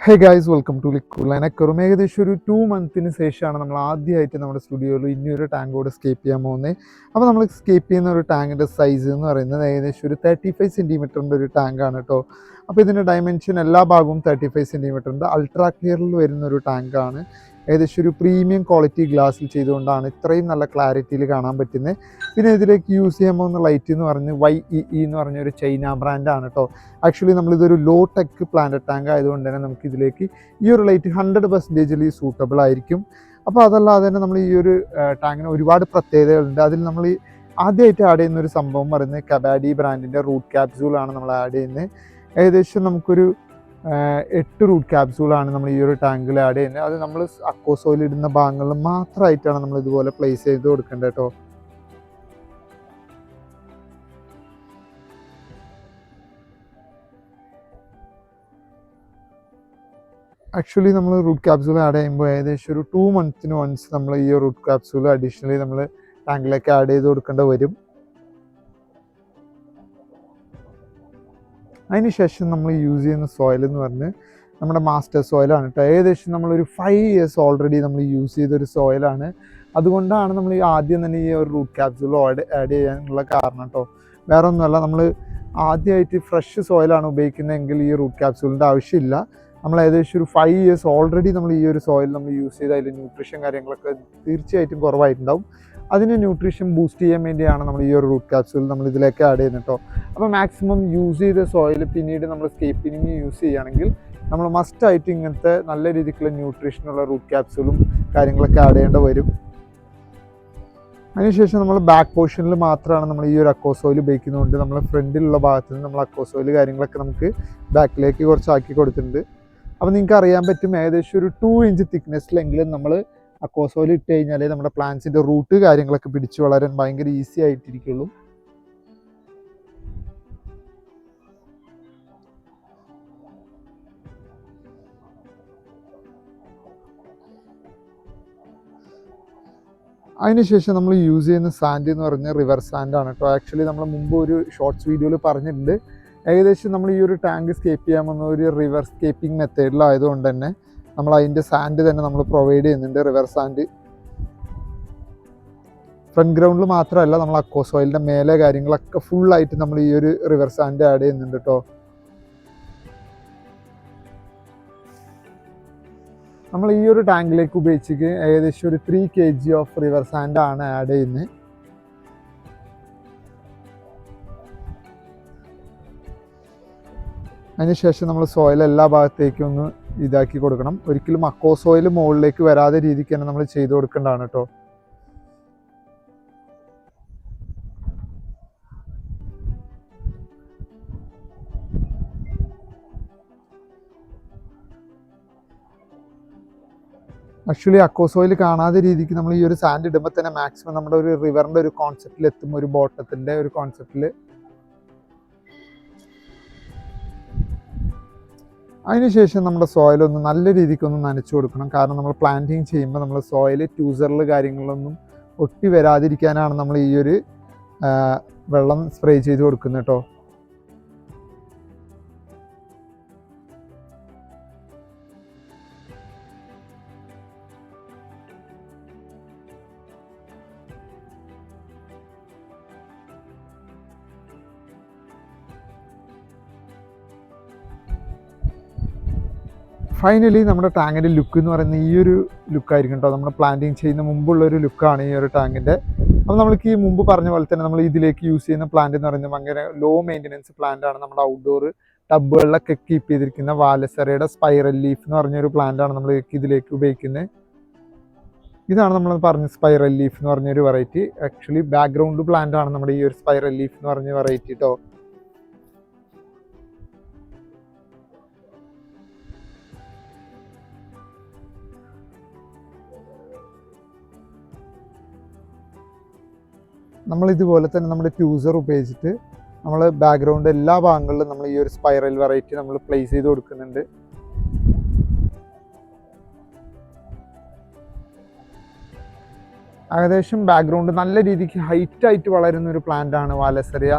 Hey guys, welcome to ലിക്കൂൾ. എനക്കൊരു ഏകദേശം ഒരു 2 മന്തിന് ശേഷമാണ് നമ്മൾ ആദ്യമായിട്ട് നമ്മുടെ സ്റ്റുഡിയോയിൽ ഇനിയൊരു ടാങ്കോട് സ്കേപ്പ് ചെയ്യാൻ പോകുന്നത്. അപ്പോൾ നമ്മൾ സ്കേപ്പ് ചെയ്യുന്ന ഒരു ടാങ്കിൻ്റെ സൈസ് എന്ന് പറയുന്നത് ഏകദേശം ഒരു 35 സെൻറ്റിമീറ്ററിൻ്റെ ഒരു ടാങ്കാണ് കേട്ടോ. അപ്പോൾ ഇതിൻ്റെ ഡയമെൻഷൻ എല്ലാ ഭാഗവും 35 സെൻറ്റിമീറ്ററിൻ്റെ അൾട്രാ ക്ലിയറിൽ വരുന്ന ഒരു ടാങ്കാണ്. ഏകദേശം ഒരു പ്രീമിയം ക്വാളിറ്റി ഗ്ലാസ്സിൽ ചെയ്തുകൊണ്ടാണ് ഇത്രയും നല്ല ക്ലാരിറ്റിയിൽ കാണാൻ പറ്റുന്നത്. പിന്നെ ഇതിലേക്ക് യൂസ് ചെയ്യാൻ പോകുന്ന ലൈറ്റ് എന്ന് പറഞ്ഞ് YEE എന്ന് പറഞ്ഞൊരു ചൈന ബ്രാൻഡാണ് കേട്ടോ. ആക്ച്വലി നമ്മളിതൊരു ലോ ടെക് പ്ലാന്റ് ടാങ്ക് ആയതുകൊണ്ട് തന്നെ നമുക്ക് ഇതിലേക്ക് ഈ ഒരു ലൈറ്റ് 100% സൂട്ടബിൾ ആയിരിക്കും. അപ്പോൾ അതല്ലാതെ തന്നെ നമ്മൾ ഈ ഒരു ടാങ്കിന് ഒരുപാട് പ്രത്യേകതകളുണ്ട്. അതിൽ നമ്മൾ ആദ്യമായിട്ട് ആഡ് ചെയ്യുന്ന ഒരു സംഭവം പറയുന്നത് കബാഡി ബ്രാൻഡിൻ്റെ റൂട്ട് ക്യാപ്സ്യൂളാണ് നമ്മൾ ആഡ് ചെയ്യുന്നത്. ഏകദേശം നമുക്കൊരു 8 റൂട്ട് ക്യാപ്സ്യൂളാണ് നമ്മൾ ഈ ഒരു ടാങ്കിൽ ആഡ് ചെയ്യുന്നത്. അത് നമ്മൾ അക്കോസോയിൽ ഇടുന്ന ഭാഗങ്ങളിൽ മാത്രമായിട്ടാണ് നമ്മൾ ഇതുപോലെ പ്ലേസ് ചെയ്ത് കൊടുക്കേണ്ടത് കേട്ടോ. ആക്ച്വലി നമ്മൾ റൂട്ട് ക്യാപ്സ്യൂൾ ആഡ് ചെയ്യുമ്പോൾ ഏകദേശം ഒരു 2 മന്തിന് വൺസ് നമ്മൾ ഈ റൂട്ട് ക്യാപ്സ്യൂൾ അഡീഷണലി നമ്മൾ ടാങ്കിലേക്ക് ആഡ് ചെയ്ത് കൊടുക്കേണ്ടി വരും. അതിനുശേഷം നമ്മൾ യൂസ് ചെയ്യുന്ന സോയിൽ എന്ന് പറഞ്ഞ് നമ്മുടെ മാസ്റ്റർ സോയിലാണ് കേട്ടോ. ഏകദേശം നമ്മളൊരു 5 ഇയേഴ്സ് ഓൾറെഡി നമ്മൾ യൂസ് ചെയ്തൊരു സോയിലാണ്. അതുകൊണ്ടാണ് നമ്മൾ ആദ്യം തന്നെ ഈ ഒരു റൂട്ട് ക്യാപ്സ്യൂൾ ആഡ് ചെയ്യാനുള്ള കാരണം കേട്ടോ. വേറെ ഒന്നുമല്ല, നമ്മൾ ആദ്യമായിട്ട് ഫ്രഷ് സോയിലാണ് ഉപയോഗിക്കുന്നതെങ്കിൽ ഈ റൂട്ട് ക്യാപ്സ്യൂളിൻ്റെ ആവശ്യമില്ല. നമ്മൾ ഏകദേശം ഒരു 5 ഇയേഴ്സ് ഓൾറെഡി നമ്മൾ ഈ ഒരു സോയിൽ നമ്മൾ യൂസ് ചെയ്ത് അതിൽ ന്യൂട്രീഷൻ കാര്യങ്ങളൊക്കെ തീർച്ചയായിട്ടും കുറവായിട്ടുണ്ടാവും. അതിന് ന്യൂട്രീഷൻ ബൂസ്റ്റ് ചെയ്യാൻ വേണ്ടിയാണ് നമ്മൾ ഈ ഒരു റൂട്ട് ക്യാപ്സ്യൂൾ നമ്മൾ ഇതിലേക്ക് ആഡ് ചെയ്യുന്നത് കേട്ടോ. അപ്പോൾ മാക്സിമം യൂസ് ചെയ്ത സോയിൽ പിന്നീട് നമ്മൾ സ്കേപ്പിങ്ങിന് യൂസ് ചെയ്യുകയാണെങ്കിൽ നമ്മൾ മസ്റ്റായിട്ട് ഇങ്ങനത്തെ നല്ല രീതിക്കുള്ള ന്യൂട്രീഷനുള്ള റൂട്ട് ക്യാപ്സ്യൂളും കാര്യങ്ങളൊക്കെ ആഡ് ചെയ്യേണ്ടി വരും. അതിനുശേഷം നമ്മൾ ബാക്ക് പോർഷനിൽ മാത്രമാണ് നമ്മൾ ഈ ഒരു അക്കോസോയിൽ ഉപയോഗിക്കുന്നതുകൊണ്ട് നമ്മൾ ഫ്രണ്ടിലുള്ള ഭാഗത്ത് നിന്ന് നമ്മൾ അക്കോസോയിൽ കാര്യങ്ങളൊക്കെ നമുക്ക് ബാക്കിലേക്ക് കുറച്ചാക്കി കൊടുത്തിട്ടുണ്ട്. അപ്പോൾ നിങ്ങൾക്ക് അറിയാൻ പറ്റും ഏകദേശം ഒരു 2 ഇഞ്ച് തിക്നെസ്സിലെങ്കിലും നമ്മൾ അക്കോസോയിൽ ഇട്ട് കഴിഞ്ഞാലേ നമ്മുടെ പ്ലാന്റ്സിൻ്റെ റൂട്ട് കാര്യങ്ങളൊക്കെ പിടിച്ച് വളരാൻ ഭയങ്കര ഈസി ആയിട്ടിരിക്കുള്ളൂ. അതിനുശേഷം നമ്മൾ യൂസ് ചെയ്യുന്ന സാൻഡ് എന്ന് പറഞ്ഞാൽ റിവർ സാൻഡാണ് കേട്ടോ. ആക്ച്വലി നമ്മൾ മുമ്പ് ഒരു ഷോർട്ട്സ് വീഡിയോയിൽ പറഞ്ഞിട്ടുണ്ട്. ഏകദേശം നമ്മൾ ഈ ഒരു ടാങ്ക് സ്കേപ്പ് ചെയ്യാൻ വന്ന ഒരു റിവർ സ്കേപ്പിംഗ് മെത്തേഡിലായതുകൊണ്ട് തന്നെ നമ്മൾ അതിൻ്റെ സാൻഡ് തന്നെ നമ്മൾ പ്രൊവൈഡ് ചെയ്യുന്നുണ്ട്. റിവർ സാൻഡ് ഫ്രണ്ട് ഗ്രൗണ്ടിൽ മാത്രമല്ല, നമ്മൾ അക്കോസോയിലിൻ്റെ മേലെ കാര്യങ്ങളൊക്കെ ഫുള്ളായിട്ട് നമ്മൾ ഈ ഒരു റിവർ സാൻഡ് ആഡ് ചെയ്യുന്നുണ്ട് കേട്ടോ. നമ്മൾ ഈ ഒരു ടാങ്കിലേക്ക് ഉപയോഗിച്ചിട്ട് ഏകദേശം ഒരു 3 kg ഓഫ് റിവർ സാൻഡാണ് ആഡ് ചെയ്യുന്നത്. അതിനുശേഷം നമ്മൾ സോയിൽ എല്ലാ ഭാഗത്തേക്കും ഒന്ന് ഇതാക്കി കൊടുക്കണം. ഒരിക്കലും അക്കോസോയിൽ മുകളിലേക്ക് വരാതെ രീതിക്ക് തന്നെ നമ്മൾ ചെയ്ത് കൊടുക്കേണ്ടതാണ് കേട്ടോ. ആക്ച്വലി അക്കോസോയിൽ കാണാതെ രീതിക്ക് നമ്മൾ ഈ ഒരു സാൻഡ് ഇടുമ്പോൾ തന്നെ മാക്സിമം നമ്മുടെ ഒരു റിവറിൻ്റെ ഒരു കോൺസെപ്റ്റിൽ എത്തും, ഒരു ബോട്ടത്തിൻ്റെ ഒരു കോൺസെപ്റ്റിൽ. അതിനുശേഷം നമ്മുടെ സോയിലൊന്ന് നല്ല രീതിക്കൊന്ന് നനച്ചു കൊടുക്കണം. കാരണം നമ്മൾ പ്ലാന്റിങ് ചെയ്യുമ്പോൾ നമ്മൾ സോയിൽ ട്യൂസറിൽ കാര്യങ്ങളൊന്നും ഒട്ടി വരാതിരിക്കാനാണ് നമ്മൾ ഈ ഒരു വെള്ളം സ്പ്രേ ചെയ്ത് കൊടുക്കുന്നത് കേട്ടോ. ഫൈനലി നമ്മുടെ ടാങ്കിൻ്റെ ലുക്ക് എന്ന് പറയുന്നത് ഈ ഒരു ലുക്കായിരിക്കും കേട്ടോ. നമ്മൾ പ്ലാന്റിങ് ചെയ്യുന്ന മുമ്പുള്ളൊരു ലുക്കാണ് ഈ ഒരു ടാങ്കിൻ്റെ. അപ്പോൾ നമ്മൾക്ക് ഈ മുമ്പ് പറഞ്ഞ പോലെ തന്നെ നമ്മൾ ഇതിലേക്ക് യൂസ് ചെയ്യുന്ന പ്ലാന്റ് എന്ന് പറയുന്നത് ഭയങ്കര ലോ മെയിൻ്റനൻസ് പ്ലാന്റ് ആണ്. നമ്മുടെ ഔട്ട്ഡോർ ടബുകളിലൊക്കെ കീപ്പ് ചെയ്തിരിക്കുന്ന വാലസറയുടെ സ്പൈറൽ ലീഫ് എന്ന് പറഞ്ഞൊരു പ്ലാന്റാണ് നമ്മൾ ഇതിലേക്ക് ഉപയോഗിക്കുന്നത്. ഇതാണ് നമ്മൾ പറഞ്ഞ സ്പൈറൽ ലീഫ് എന്ന് പറഞ്ഞൊരു വെറൈറ്റി. ആക്ച്വലി ബാക്ക്ഗ്രൗണ്ട് പ്ലാന്റ് ആണ് നമ്മുടെ ഈ ഒരു സ്പൈറൽ ലീഫ് എന്ന് പറഞ്ഞ വെറൈറ്റി കേട്ടോ. നമ്മളിതുപോലെ തന്നെ നമ്മുടെ ട്യൂസർ ഉപയോഗിച്ചിട്ട് നമ്മൾ ബാക്ക്ഗ്രൗണ്ട് എല്ലാ ഭാഗങ്ങളിലും നമ്മൾ ഈ ഒരു സ്പൈറൽ വെറൈറ്റി നമ്മൾ പ്ലേസ് ചെയ്ത് കൊടുക്കുന്നുണ്ട്. ഏകദേശം ബാക്ക്ഗ്രൗണ്ട് നല്ല രീതിക്ക് ഹൈറ്റായിട്ട് വളരുന്ന ഒരു പ്ലാന്റ് ആണ് വാലസറിയ.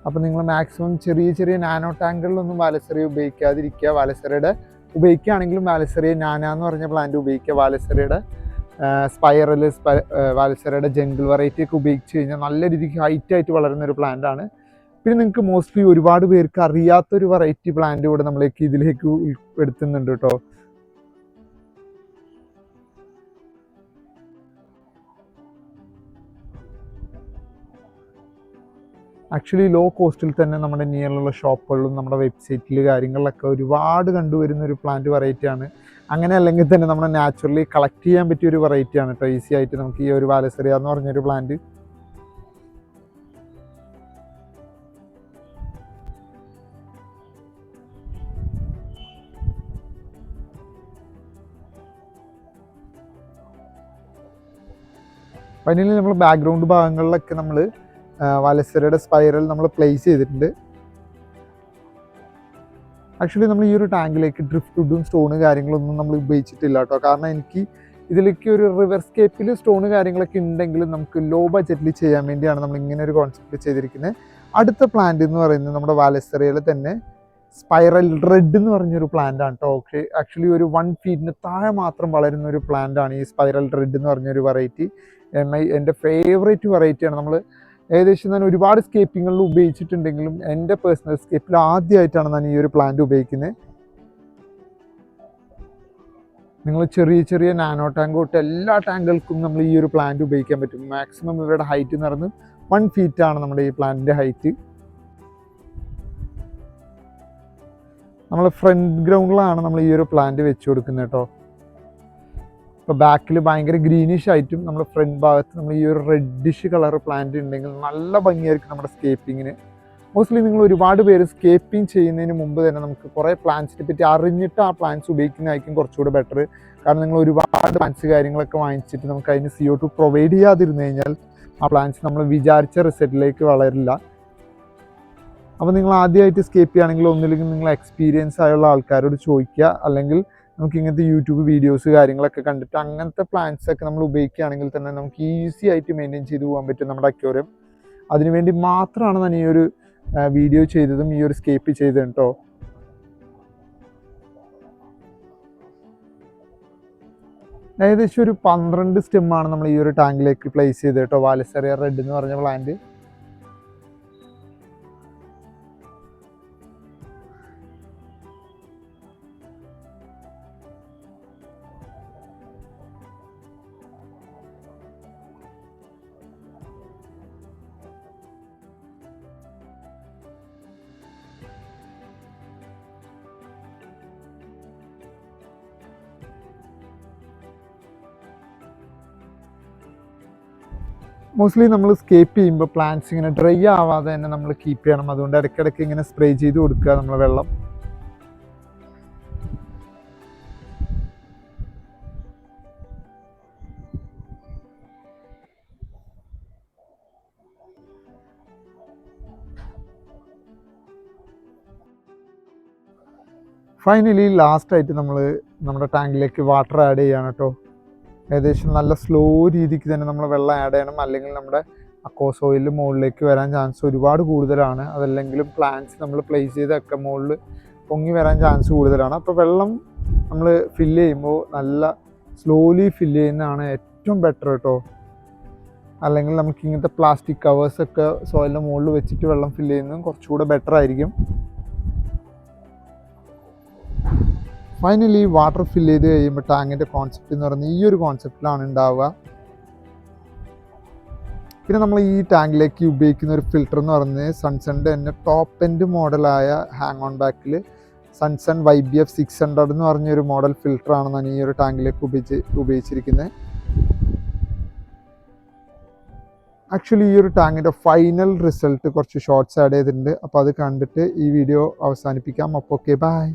അപ്പോൾ നിങ്ങൾ മാക്സിമം ചെറിയ ചെറിയ നാനോ ടാങ്കുകളിലൊന്നും വാലസെറിയ ഉപയോഗിക്കാതിരിക്കുക. വാലസെറിയയുടെ ഉപയോഗിക്കുകയാണെങ്കിലും വാലസെറിയ നാന എന്ന് പറഞ്ഞ പ്ലാന്റ് ഉപയോഗിക്കുക. വാലസെറിയയുടെ സ്പൈറൽ, വാലസെറിയയുടെ ജംഗിൾ വെറൈറ്റി ഒക്കെ ഉപയോഗിച്ച് കഴിഞ്ഞാൽ നല്ല രീതിക്ക് ഹൈറ്റായിട്ട് വളരുന്ന ഒരു പ്ലാന്റാണ്. പിന്നെ നിങ്ങൾക്ക് മോസ്റ്റ്ലി ഒരുപാട് പേർക്ക് അറിയാത്തൊരു വെറൈറ്റി പ്ലാന്റ് കൂടെ നമ്മളേക്ക് ഇതിലേക്ക് ഉൾപ്പെടുത്തുന്നുണ്ട് കേട്ടോ. ആക്ച്വലി ലോ കോസ്റ്റിൽ തന്നെ നമ്മുടെ നിയറിലുള്ള ഷോപ്പുകളിലും നമ്മുടെ വെബ്സൈറ്റിൽ കാര്യങ്ങളിലൊക്കെ ഒരുപാട് കണ്ടുവരുന്ന ഒരു പ്ലാന്റ് വെറൈറ്റിയാണ്. അങ്ങനെ അല്ലെങ്കിൽ തന്നെ നമ്മുടെ നാച്ചുറലി കളക്ട് ചെയ്യാൻ പറ്റിയ ഒരു വെറൈറ്റിയാണ് കേട്ടോ. ഈസി ആയിട്ട് നമുക്ക് ഈ ഒരു വാലസെറിയ എന്ന് പറഞ്ഞൊരു പ്ലാന്റ് ഫൈനലി നമ്മൾ ബാക്ക്ഗ്രൗണ്ട് ഭാഗങ്ങളിലൊക്കെ നമ്മൾ വാലസെറിയയുടെ സ്പൈറൽ നമ്മൾ പ്ലേസ് ചെയ്തിട്ടുണ്ട്. ആക്ച്വലി നമ്മൾ ഈ ഒരു ടാങ്കിലേക്ക് ഡ്രിഫ്റ്റ് വുഡും സ്റ്റോണ് കാര്യങ്ങളൊന്നും നമ്മൾ ഉപയോഗിച്ചിട്ടില്ല കേട്ടോ. കാരണം എനിക്ക് ഇതിലേക്ക് ഒരു റിവർ സ്കേപ്പിൽ സ്റ്റോണ് കാര്യങ്ങളൊക്കെ ഉണ്ടെങ്കിലും നമുക്ക് ലോ ബഡ്ജറ്റിൽ ചെയ്യാൻ വേണ്ടിയാണ് നമ്മൾ ഇങ്ങനെ ഒരു കോൺസെപ്റ്റ് ചെയ്തിരിക്കുന്നത്. അടുത്ത പ്ലാന്റ് എന്ന് പറയുന്നത് നമ്മുടെ വാലസെറിയയിൽ തന്നെ സ്പൈറൽ റെഡ് എന്ന് പറഞ്ഞൊരു പ്ലാന്റ് ആണ് കേട്ടോ. ഓക്കെ, ആക്ച്വലി ഒരു 1 ഫീറ്റിന് താഴെ മാത്രം വളരുന്ന ഒരു പ്ലാന്റ് ആണ് ഈ സ്പൈറൽ റെഡ് എന്ന് പറഞ്ഞൊരു വെറൈറ്റി. എൻ്റെ ഫേവറേറ്റ് വെറൈറ്റിയാണ്. നമ്മൾ ഏകദേശം ഞാൻ ഒരുപാട് സ്കേപ്പിങ്ങളിൽ ഉപയോഗിച്ചിട്ടുണ്ടെങ്കിലും എൻ്റെ പേഴ്സണൽ സ്കേപ്പിൽ ആദ്യമായിട്ടാണ് ഞാൻ ഈ ഒരു പ്ലാന്റ് ഉപയോഗിക്കുന്നത്. നിങ്ങൾ ചെറിയ ചെറിയ നാനോ ടാങ്ക് തൊട്ട് എല്ലാ ടാങ്കുകൾക്കും നമ്മൾ ഈ ഒരു പ്ലാന്റ് ഉപയോഗിക്കാൻ പറ്റും. മാക്സിമം ഇവരുടെ ഹൈറ്റ് എന്ന് പറയുന്നത് 1 ഫീറ്റാണ് നമ്മുടെ ഈ പ്ലാന്റിൻ്റെ ഹൈറ്റ്. നമ്മൾ ഫ്രണ്ട് ഗ്രൗണ്ടിലാണ് നമ്മൾ ഈ ഒരു പ്ലാന്റ് വെച്ച് കൊടുക്കുന്നത് കേട്ടോ. ഇപ്പോൾ ബാക്കിൽ ഭയങ്കര ഗ്രീനിഷ് ആയിട്ടും നമ്മുടെ ഫ്രണ്ട് ഭാഗത്ത് നമ്മൾ ഈ ഒരു റെഡിഷ് കളർ പ്ലാന്റ് ഉണ്ടെങ്കിൽ നല്ല ഭംഗിയായിരിക്കും നമ്മുടെ സ്കേപ്പിങ്ങിന്. മോസ്റ്റ്ലി നിങ്ങൾ ഒരുപാട് പേര് സ്കേപ്പിംഗ് ചെയ്യുന്നതിന് മുമ്പ് തന്നെ നമുക്ക് കുറേ പ്ലാന്റ്സിനെ പറ്റി അറിഞ്ഞിട്ട് ആ പ്ലാന്റ്സ് ഉപയോഗിക്കുന്നതായിരിക്കും കുറച്ചുകൂടെ ബെറ്റർ. കാരണം നിങ്ങൾ ഒരുപാട് പ്ലാന്റ്സ് കാര്യങ്ങളൊക്കെ വാങ്ങിച്ചിട്ട് നമുക്ക് അതിന് CO2 പ്രൊവൈഡ് ചെയ്യാതിരുന്നു കഴിഞ്ഞാൽ ആ പ്ലാന്റ്സ് നമ്മൾ വിചാരിച്ച റിസൾട്ടിലേക്ക് വളരില്ല. അപ്പോൾ നിങ്ങൾ ആദ്യമായിട്ട് സ്കേപ്പ് ചെയ്യുകയാണെങ്കിൽ ഒന്നില്ലെങ്കിൽ നിങ്ങൾ എക്സ്പീരിയൻസ് ആയുള്ള ആൾക്കാരോട് ചോദിക്കുക, അല്ലെങ്കിൽ നമുക്ക് ഇങ്ങനത്തെ യൂട്യൂബ് വീഡിയോസ് കാര്യങ്ങളൊക്കെ കണ്ടിട്ട് അങ്ങനത്തെ പ്ലാന്റ്സ് ഒക്കെ നമ്മൾ ഉപയോഗിക്കുകയാണെങ്കിൽ തന്നെ നമുക്ക് ഈസി ആയിട്ട് മെയിൻറ്റെയിൻ ചെയ്ത് പോകാൻ പറ്റും നമ്മുടെ അക്വേറിയം. അതിനുവേണ്ടി മാത്രമാണ് ഞാൻ ഈ ഒരു വീഡിയോ ചെയ്തതും ഈ ഒരു സ്കേപ്പ് ചെയ്തത് കേട്ടോ. ഏകദേശം ഒരു 12 സ്റ്റെമ്മാണ് നമ്മൾ ഈ ഒരു ടാങ്കിലേക്ക് പ്ലേസ് ചെയ്തത് കേട്ടോ. വാലസെറിയ റെഡ് എന്ന് പറഞ്ഞ പ്ലാന്റ്. മോസ്റ്റ്ലി നമ്മൾ സ്കേപ്പ് ചെയ്യുമ്പോൾ പ്ലാന്റ്സ് ഇങ്ങനെ ഡ്രൈ ആവാതെ തന്നെ നമ്മൾ കീപ്പ് ചെയ്യണം. അതുകൊണ്ട് ഇടയ്ക്കിടയ്ക്ക് ഇങ്ങനെ സ്പ്രേ ചെയ്ത് കൊടുക്കുക നമ്മൾ വെള്ളം. ഫൈനലി ലാസ്റ്റായിട്ട് നമ്മൾ നമ്മുടെ ടാങ്കിലേക്ക് വാട്ടർ ആഡ് ചെയ്യണം കേട്ടോ. ഏകദേശം നല്ല സ്ലോ രീതിക്ക് തന്നെ നമ്മൾ വെള്ളം ആഡ് ചെയ്യണം, അല്ലെങ്കിൽ നമ്മുടെ അക്വാസ് ഓയിൽ മുകളിലേക്ക് വരാൻ ചാൻസ് ഒരുപാട് കൂടുതലാണ്. അതല്ലെങ്കിലും പ്ലാന്റ്സ് നമ്മൾ പ്ലേസ് ചെയ്തൊക്കെ മുകളിൽ പൊങ്ങി വരാൻ ചാൻസ് കൂടുതലാണ്. അപ്പോൾ വെള്ളം നമ്മൾ ഫില്ല് ചെയ്യുമ്പോൾ നല്ല സ്ലോലി ഫില്ല് ചെയ്യുന്നതാണ് ഏറ്റവും ബെറ്റർ കേട്ടോ. അല്ലെങ്കിൽ നമുക്ക് ഇങ്ങനത്തെ പ്ലാസ്റ്റിക് കവേഴ്സൊക്കെ സോയിലിൻ്റെ മുകളിൽ വെച്ചിട്ട് വെള്ളം ഫില്ല് ചെയ്യുന്നതും കുറച്ചുകൂടെ ബെറ്റർ ആയിരിക്കും. ഫൈനലി വാട്ടർ ഫില്ല് ചെയ്ത് കഴിയുമ്പോൾ ടാങ്കിൻ്റെ കോൺസെപ്റ്റ് എന്ന് പറയുന്നത് ഈ ഒരു കോൺസെപ്റ്റിലാണ് ഉണ്ടാവുക. പിന്നെ നമ്മൾ ഈ ടാങ്കിലേക്ക് ഉപയോഗിക്കുന്ന ഒരു ഫിൽറ്റർ എന്ന് പറയുന്നത് സൺസണിൻ്റെ തന്നെ ടോപ്പ് എൻഡ് മോഡലായ ഹാങ് ഓൺ ബാക്കിൽ സൺസൺ YBF 600 എന്ന് പറഞ്ഞൊരു മോഡൽ ഫിൽറ്ററാണ് ഞാൻ ഈ ഒരു ടാങ്കിലേക്ക് ഉപയോഗിച്ചിരിക്കുന്നത്. ആക്ച്വലി ഈ ഒരു ടാങ്കിൻ്റെ ഫൈനൽ റിസൾട്ട് കുറച്ച് ഷോർട്സ് ആഡ് ചെയ്തിട്ടുണ്ട്. അപ്പോൾ അത് കണ്ടിട്ട് ഈ വീഡിയോ അവസാനിപ്പിക്കാം. അപ്പോൾ ഓക്കെ, ബൈ.